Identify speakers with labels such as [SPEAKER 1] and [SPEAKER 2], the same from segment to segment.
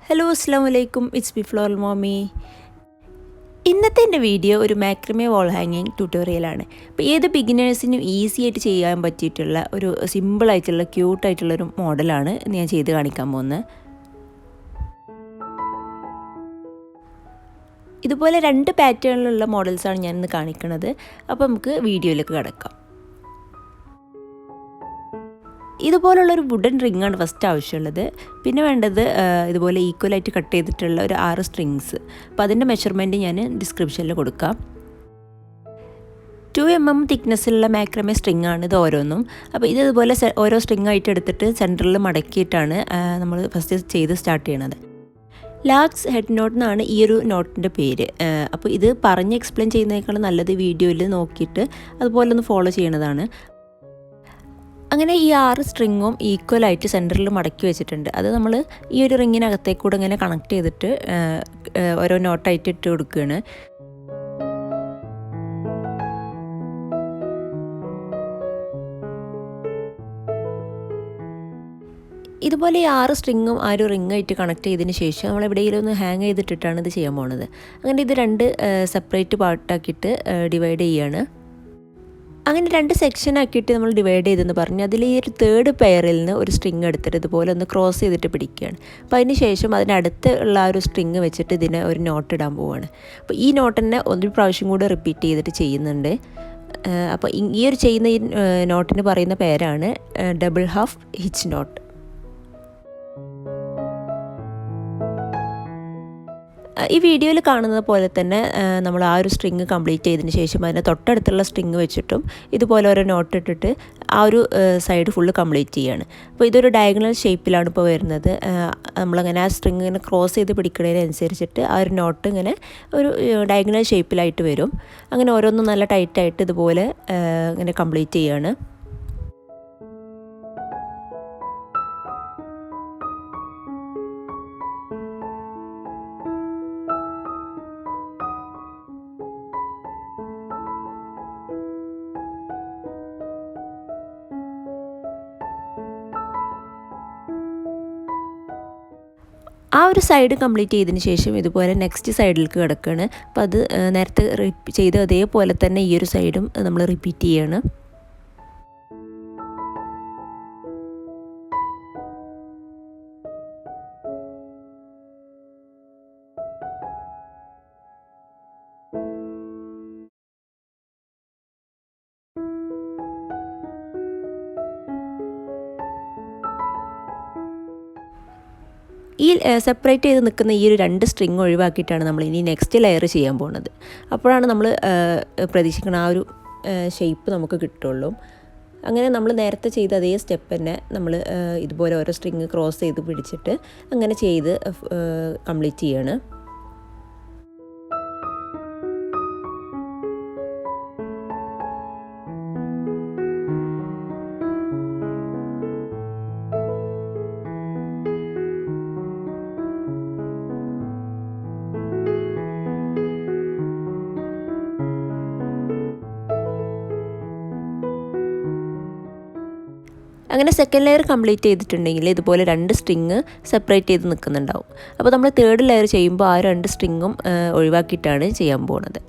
[SPEAKER 1] Hello അസ്സലാമു അലൈക്കും, it's B floral mommy. ഇന്നത്തെ എൻ്റെ വീഡിയോ ഒരു മാക്രമേ വാൾ ഹാങ്ങിങ് ട്യൂട്ടോറിയലാണ്. അപ്പോൾ ഏത് ബിഗിനേഴ്സിനും ഈസി ആയിട്ട് ചെയ്യാൻ പറ്റിയിട്ടുള്ള ഒരു സിമ്പിളായിട്ടുള്ള ക്യൂട്ടായിട്ടുള്ളൊരു മോഡലാണ് ഞാൻ ചെയ്ത് കാണിക്കാൻ പോകുന്നത്. ഇതുപോലെ 2 പാറ്റേണിലുള്ള മോഡൽസാണ് ഞാൻ ഇന്ന് കാണിക്കുന്നത്. അപ്പോൾ നമുക്ക് വീഡിയോയിലേക്ക് കിടക്കാം. ഇതുപോലുള്ളൊരു വുഡൻ റിങ്ങാണ് ഫസ്റ്റ് ആവശ്യമുള്ളത്. പിന്നെ വേണ്ടത് ഇതുപോലെ ഈക്വലായിട്ട് കട്ട് ചെയ്തിട്ടുള്ള ഒരു 6 സ്ട്രിങ്സ്. അപ്പോൾ അതിൻ്റെ മെഷർമെൻറ്റ് ഞാൻ ഡിസ്ക്രിപ്ഷനിൽ കൊടുക്കാം. 2 mm തിക്നെസ്സിലുള്ള മാക്രമേ സ്ട്രിങ് ആണ് ഇത് ഓരോന്നും. അപ്പോൾ ഇതുപോലെ ഓരോ സ്ട്രിങ് ആയിട്ട് എടുത്തിട്ട് സെൻറ്ററിൽ മടക്കിയിട്ടാണ് നമ്മൾ ഫസ്റ്റ് ചെയ്ത് സ്റ്റാർട്ട് ചെയ്യണത്. ലാർക്സ് ഹെഡ് നോട്ട് എന്നാണ് ഈ ഒരു നോട്ടിൻ്റെ പേര്. അപ്പോൾ ഇത് പറഞ്ഞ് എക്സ്പ്ലെയിൻ ചെയ്യുന്നതിനേക്കാളും നല്ലത് വീഡിയോയിൽ നോക്കിയിട്ട് അതുപോലെ ഒന്ന് ഫോളോ ചെയ്യണതാണ്. അങ്ങനെ ഈ 6 സ്ട്രിങ്ങും ഈക്വലായിട്ട് സെൻറ്ററിൽ മടക്കി വെച്ചിട്ടുണ്ട്. അത് നമ്മൾ ഈ ഒരു റിങ്ങിനകത്തേക്കൂടെ ഇങ്ങനെ കണക്ട് ചെയ്തിട്ട് ഓരോ നോട്ടായിട്ട് ഇട്ട് കൊടുക്കുകയാണ്. ഇതുപോലെ ഈ 6 സ്ട്രിങ്ങും ആ ഒരു റിങ്ങായിട്ട് കണക്ട് ചെയ്തതിന് ശേഷം നമ്മൾ എവിടെയെങ്കിലും ഒന്ന് ഹാങ് ചെയ്തിട്ടിട്ടാണ് ഇത് ചെയ്യാൻ പോകുന്നത്. അങ്ങനെ ഇത് 2 സെപ്പറേറ്റ് പാർട്ടാക്കിയിട്ട് ഡിവൈഡ് ചെയ്യുകയാണ്. അങ്ങനെ 2 സെക്ഷനാക്കിയിട്ട് നമ്മൾ ഡിവൈഡ് ചെയ്തെന്ന് പറഞ്ഞ് അതിൽ ഈ ഒരു 3rd പെയറിൽ നിന്ന് ഒരു സ്ട്രിങ് എടുത്തിട്ട് ഇതുപോലെ ഒന്ന് ക്രോസ് ചെയ്തിട്ട് പിടിക്കുകയാണ്. അപ്പോൾ അതിന് ശേഷം അതിനടുത്ത് ഉള്ള ആ ഒരു സ്ട്രിങ് വെച്ചിട്ട് ഇതിനെ ഒരു നോട്ട് ഇടാൻ പോവുകയാണ്. അപ്പോൾ ഈ നോട്ട് തന്നെ ഒരു പ്രാവശ്യം കൂടെ റിപ്പീറ്റ് ചെയ്തിട്ട് ചെയ്യുന്നുണ്ട്. അപ്പോൾ ഈ ഒരു ചെയ്യുന്ന ഈ നോട്ടിന് പറയുന്ന പേരാണ് ഡബിൾ ഹാഫ് ഹിച്ച് നോട്ട്. ഈ വീഡിയോയിൽ കാണുന്നത് പോലെ തന്നെ നമ്മൾ ആ ഒരു സ്ട്രിങ് കംപ്ലീറ്റ് ചെയ്തതിന് ശേഷം അതിന് തൊട്ടടുത്തുള്ള സ്ട്രിങ് വെച്ചിട്ടും ഇതുപോലെ ഓരോ നോട്ട് ഇട്ടിട്ട് ആ ഒരു സൈഡ് ഫുള്ള് കംപ്ലീറ്റ് ചെയ്യുകയാണ്. അപ്പോൾ ഇതൊരു ഡയഗണൽ ഷേപ്പിലാണ് ഇപ്പോൾ വരുന്നത്. നമ്മളങ്ങനെ ആ സ്ട്രിങ് ഇങ്ങനെ ക്രോസ് ചെയ്ത് പിടിക്കുന്നതിനനുസരിച്ചിട്ട് ആ ഒരു നോട്ട് ഇങ്ങനെ ഒരു ഡയഗണൽ ഷേപ്പിലായിട്ട് വരും. അങ്ങനെ ഓരോന്നും നല്ല ടൈറ്റായിട്ട് ഇതുപോലെ ഇങ്ങനെ കംപ്ലീറ്റ് ചെയ്യുകയാണ്. ആ ഒരു സൈഡ് കംപ്ലീറ്റ് ചെയ്തതിന് ശേഷം ഇതുപോലെ നെക്സ്റ്റ് സൈഡിലേക്ക് കിടക്കുകയാണ്. അപ്പോൾ അത് നേരത്തെ ചെയ്ത അതേപോലെ തന്നെ ഈ ഒരു സൈഡും നമ്മൾ റിപ്പീറ്റ് ചെയ്യാണ്. ഈ സെപ്പറേറ്റ് ചെയ്ത് നിൽക്കുന്ന ഈ ഒരു 2 സ്ട്രിങ് ഒഴിവാക്കിയിട്ടാണ് നമ്മൾ ഇനി നെക്സ്റ്റ് ലെയർ ചെയ്യാൻ പോകുന്നത്. അപ്പോഴാണ് നമ്മൾ പ്രതീക്ഷിക്കുന്ന ആ ഒരു ഷേപ്പ് നമുക്ക് കിട്ടുള്ളൂ. അങ്ങനെ നമ്മൾ നേരത്തെ ചെയ്ത അതേ സ്റ്റെപ്പ് തന്നെ നമ്മൾ ഇതുപോലെ ഓരോ സ്ട്രിങ് ക്രോസ് ചെയ്ത് പിടിച്ചിട്ട് അങ്ങനെ ചെയ്ത് കംപ്ലീറ്റ് ചെയ്യാണ്. അങ്ങനെ സെക്കൻഡ് ലെയർ കംപ്ലീറ്റ് ചെയ്തിട്ടുണ്ടെങ്കിൽ ഇതുപോലെ 2 സ്ട്രിങ് സെപ്പറേറ്റ് ചെയ്ത് നിൽക്കുന്നുണ്ടാവും. അപ്പോൾ നമ്മൾ 3rd ലെയർ ചെയ്യുമ്പോൾ ആ 2 സ്ട്രിങ്ങും ഒഴിവാക്കിയിട്ടാണ് ചെയ്യാൻ പോകുന്നത്.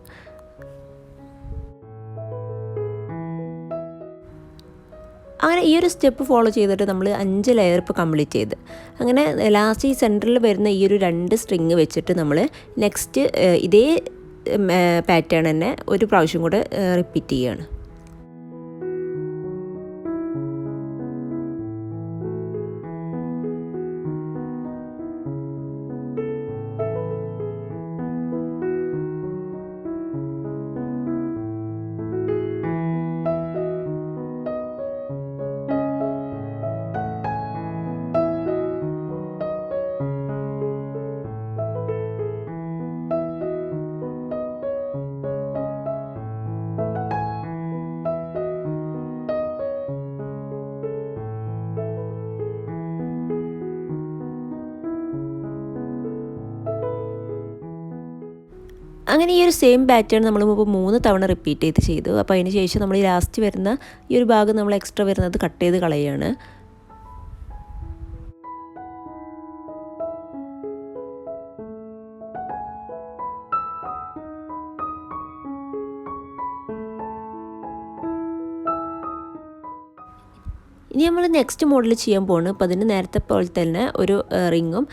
[SPEAKER 1] അങ്ങനെ ഈ ഒരു സ്റ്റെപ്പ് ഫോളോ ചെയ്തിട്ട് നമ്മൾ 5 ലെയർ ഇപ്പോൾ കംപ്ലീറ്റ് ചെയ്ത് അങ്ങനെ ലാസ്റ്റ് ഈ സെൻറ്ററിൽ വരുന്ന ഈ ഒരു 2 സ്ട്രിങ് വെച്ചിട്ട് നമ്മൾ നെക്സ്റ്റ് ഇതേ പാറ്റേൺ തന്നെ ഒരു പ്രാവശ്യം കൂടെ റിപ്പീറ്റ് ചെയ്യുകയാണ്. അങ്ങനെ ഈ ഒരു സെയിം പാറ്റേൺ നമ്മൾ മുമ്പ് 3 തവണ റിപ്പീറ്റ് ചെയ്തു. അപ്പോൾ അതിന് ശേഷം നമ്മൾ ഈ ലാസ്റ്റ് വരുന്ന ഈ ഒരു ഭാഗം നമ്മൾ എക്സ്ട്രാ വരുന്നത് കട്ട് ചെയ്ത് കളയുകയാണ്. ഇനി നമ്മൾ നെക്സ്റ്റ് മോഡൽ ചെയ്യാൻ പോകുന്നു. അപ്പോൾ അതിന് നേരത്തെ പോലെ തന്നെ ഒരു റിങ്ങും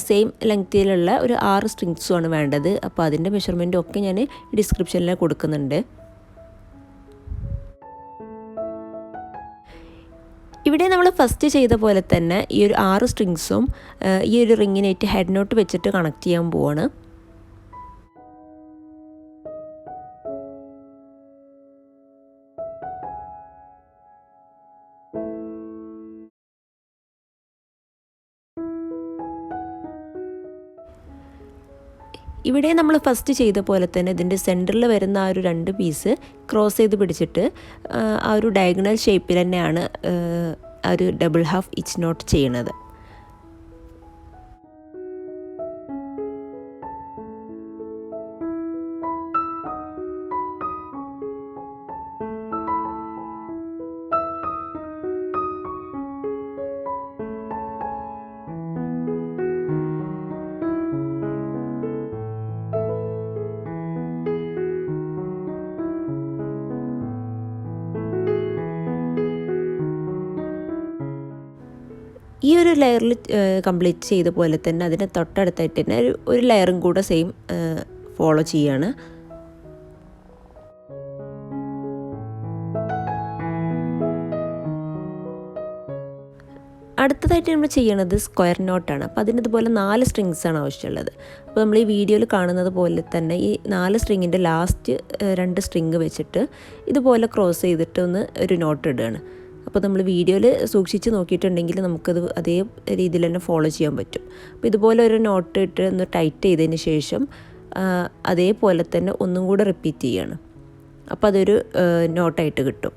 [SPEAKER 1] സെയിം ലെങ്തിലുള്ള ഒരു 6 സ്ട്രിങ്സുമാണ് വേണ്ടത്. അപ്പോൾ അതിൻ്റെ മെഷർമെൻറ്റും ഒക്കെ ഞാൻ ഡിസ്ക്രിപ്ഷനിൽ കൊടുക്കുന്നുണ്ട്. ഇവിടെ നമ്മൾ ഫസ്റ്റ് ചെയ്ത പോലെ തന്നെ ഈ ഒരു 6 സ്ട്രിങ്സും ഈ ഒരു റിങ്ങിനായിട്ട് ഹെഡ് നോട്ട് വെച്ചിട്ട് കണക്ട് ചെയ്യാൻ പോവാണ്. ഇവിടെ നമ്മൾ ഫസ്റ്റ് ചെയ്ത പോലെ തന്നെ ഇതിൻ്റെ സെൻറ്ററിൽ വരുന്ന ആ ഒരു 2 പീസ് ക്രോസ് ചെയ്ത് പിടിച്ചിട്ട് ആ ഒരു ഡയഗണൽ ഷേപ്പിൽ തന്നെയാണ് ആ ഒരു ഡബിൾ ഹാഫ് ഇച്ച് നോട്ട് ചെയ്യണത്. ഈ ഒരു ലെയറിൽ കംപ്ലീറ്റ് ചെയ്ത പോലെ തന്നെ അതിന് തൊട്ടടുത്തായിട്ട് തന്നെ ഒരു ലെയറും കൂടെ സെയിം ഫോളോ ചെയ്യാണ്. അടുത്തതായിട്ട് നമ്മൾ ചെയ്യണത് സ്ക്വയർ നോട്ടാണ്. അപ്പോൾ അതിന് ഇതുപോലെ 4 സ്ട്രിങ്സാണ് ആവശ്യമുള്ളത്. അപ്പോൾ നമ്മൾ ഈ വീഡിയോയിൽ കാണുന്നത് പോലെ തന്നെ ഈ 4 സ്ട്രിങ്ങിൻ്റെ ലാസ്റ്റ് 2 സ്ട്രിങ് വെച്ചിട്ട് ഇതുപോലെ ക്രോസ് ചെയ്തിട്ട് ഒന്ന് ഒരു നോട്ട് ഇടുകയാണ്. അപ്പോൾ നമ്മൾ വീഡിയോയിൽ സൂക്ഷിച്ച് നോക്കിയിട്ടുണ്ടെങ്കിൽ നമുക്കത് അതേ രീതിയിൽ തന്നെ ഫോളോ ചെയ്യാൻ പറ്റും. അപ്പോൾ ഇതുപോലെ ഒരു നോട്ട് ഇട്ട് ഒന്ന് ടൈറ്റ് ചെയ്തതിന് ശേഷം അതേപോലെ തന്നെ ഒന്നും കൂടെ റിപ്പീറ്റ് ചെയ്യാണ്. അപ്പോൾ അതൊരു നോട്ടായിട്ട് കിട്ടും.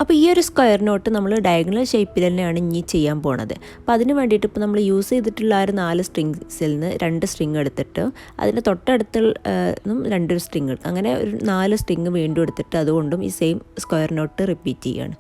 [SPEAKER 1] അപ്പോൾ ഈ ഒരു സ്ക്വയർ നോട്ട് നമ്മൾ ഡയഗണൽ ഷേപ്പിൽ തന്നെയാണ് ഇനി ചെയ്യാൻ പോണത്. അപ്പോൾ അതിന് വേണ്ടിയിട്ട് ഇപ്പോൾ നമ്മൾ യൂസ് ചെയ്തിട്ടുള്ള ആ ഒരു 4 സ്ട്രിങ്സിൽ നിന്ന് 2 സ്ട്രിങ് എടുത്തിട്ട് അതിൻ്റെ തൊട്ടടുത്തും 2 സ്ട്രിങ് അങ്ങനെ ഒരു 4 സ്ട്രിങ് വീണ്ടും എടുത്തിട്ട് അതുകൊണ്ടും ഈ സെയിം സ്ക്വയർ നോട്ട് റിപ്പീറ്റ് ചെയ്യുകയാണ്.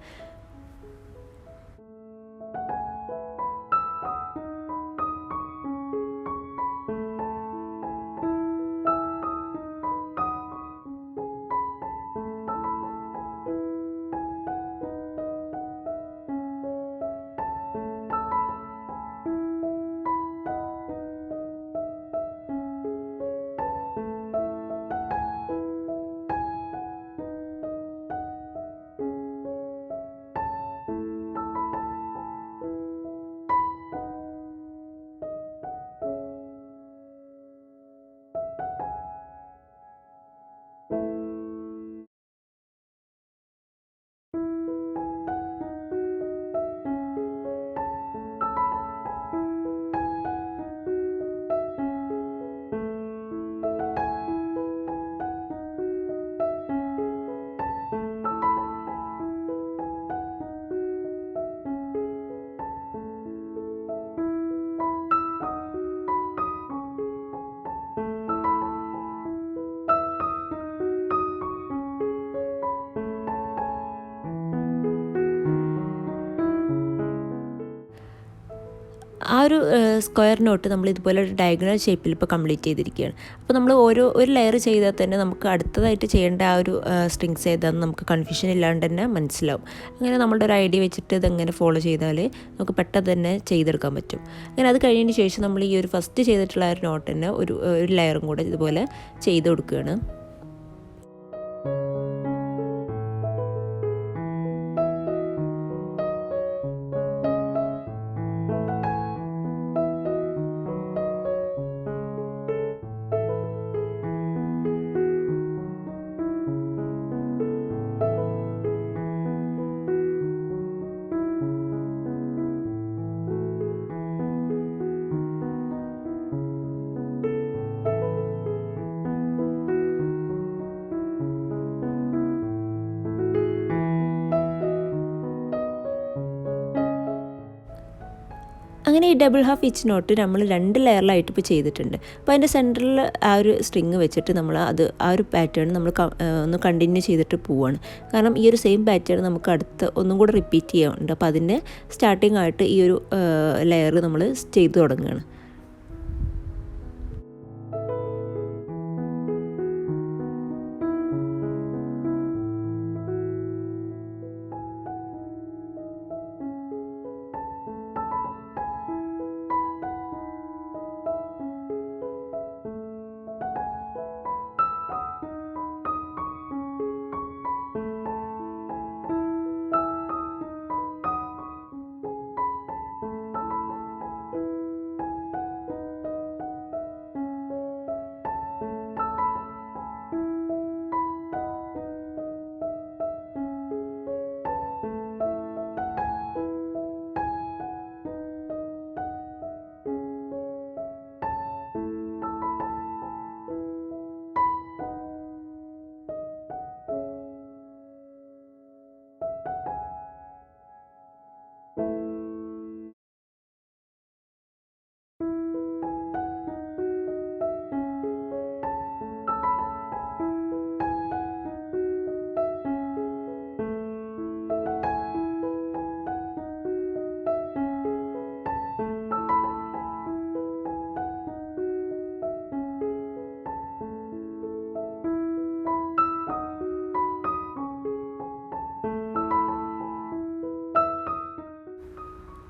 [SPEAKER 1] ആ ഒരു സ്ക്വയർ നോട്ട് നമ്മൾ ഇതുപോലെ ഒരു ഡയഗണൽ ഷേപ്പിൽ ഇപ്പോൾ കംപ്ലീറ്റ് ചെയ്തിരിക്കുകയാണ്. അപ്പോൾ നമ്മൾ ഒരു ലെയർ ചെയ്താൽ തന്നെ നമുക്ക് അടുത്തതായിട്ട് ചെയ്യേണ്ട ആ ഒരു സ്ട്രിങ്സ് ഏതാണെന്ന് നമുക്ക് കൺഫ്യൂഷൻ ഇല്ലാണ്ട് തന്നെ മനസ്സിലാവും. അങ്ങനെ നമ്മളുടെ ഒരു ഐഡിയ വെച്ചിട്ട് ഇതെങ്ങനെ ഫോളോ ചെയ്താൽ നമുക്ക് പെട്ടെന്ന് തന്നെ ചെയ്തെടുക്കാൻ പറ്റും. അങ്ങനെ അത് കഴിഞ്ഞതിന് ശേഷം നമ്മൾ ഈ ഒരു ഫസ്റ്റ് ചെയ്തിട്ടുള്ള ആ ഒരു നോട്ട് തന്നെ ഒരു ലെയറും കൂടെ ഇതുപോലെ ചെയ്ത് കൊടുക്കുകയാണ്. അങ്ങനെ ഈ ഡബിൾ ഹാഫ് ഇച്ച് നോട്ട് നമ്മൾ 2 ലെയറിലായിട്ട് ഇപ്പോൾ ചെയ്തിട്ടുണ്ട്. അപ്പോൾ അതിൻ്റെ സെൻറ്ററിൽ ആ ഒരു സ്ട്രിങ് വെച്ചിട്ട് നമ്മൾ ആ ഒരു പാറ്റേൺ നമ്മൾ ഒന്ന് കണ്ടിന്യൂ ചെയ്തിട്ട് പോവുകയാണ്. കാരണം ഈ ഒരു സെയിം പാറ്റേൺ നമുക്ക് ഒന്നും കൂടെ റിപ്പീറ്റ് ചെയ്യാനുണ്ട്. അപ്പോൾ അതിൻ്റെ സ്റ്റാർട്ടിംഗ് ആയിട്ട് ഈ ഒരു ലെയർ നമ്മൾ ചെയ്ത് തുടങ്ങുകയാണ്.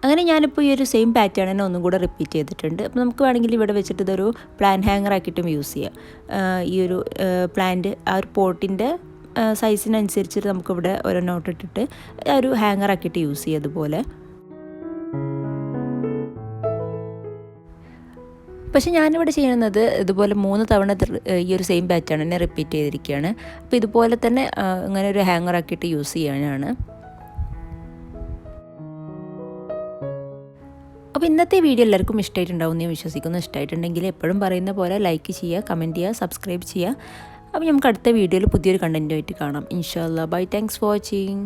[SPEAKER 1] അങ്ങനെ ഞാനിപ്പോൾ ഈ ഒരു സെയിം പാറ്റേൺ തന്നെ ഒന്നും കൂടെ റിപ്പീറ്റ് ചെയ്തിട്ടുണ്ട്. അപ്പോൾ നമുക്ക് വേണമെങ്കിൽ ഇവിടെ വെച്ചിട്ട് ഇതൊരു പ്ലാൻ ഹാങ്ങർ ആക്കിയിട്ടും യൂസ് ചെയ്യാം. ഈ ഒരു പ്ലാന്റ് ആ ഒരു പോട്ടിൻ്റെ സൈസിനനുസരിച്ചിട്ട് നമുക്കിവിടെ ഓരോ നോട്ട് ഇട്ടിട്ട് ആ ഒരു ഹാങ്ങർ ആക്കിയിട്ട് യൂസ് ചെയ്യാം അതുപോലെ. പക്ഷേ ഞാനിവിടെ ചെയ്യുന്നത് ഇതുപോലെ 3 തവണ ഈ ഒരു സെയിം പാറ്റേൺ തന്നെ റിപ്പീറ്റ് ചെയ്തിരിക്കുകയാണ്. അപ്പോൾ ഇതുപോലെ തന്നെ ഇങ്ങനെ ഒരു ഹാങ്ങർ ആക്കിയിട്ട് യൂസ് ചെയ്യാനാണ്. അപ്പോൾ ഇന്നത്തെ വീഡിയോ എല്ലാവർക്കും ഇഷ്ടമായിട്ടുണ്ടാവും എന്ന് ഞാൻ വിശ്വസിക്കുന്നു. ഇഷ്ടമായിട്ടുണ്ടെങ്കിൽ എപ്പോഴും പറയുന്ന പോലെ ലൈക്ക് ചെയ്യുക, കമൻറ്റ് ചെയ്യുക, സബ്സ്ക്രൈബ് ചെയ്യുക. അപ്പോൾ നമുക്ക് അടുത്ത വീഡിയോയിൽ പുതിയൊരു കണ്ടൻറ്റുമായിട്ട് കാണാം. ഇൻഷാ അല്ലാ. ബൈ. Thanks for watching.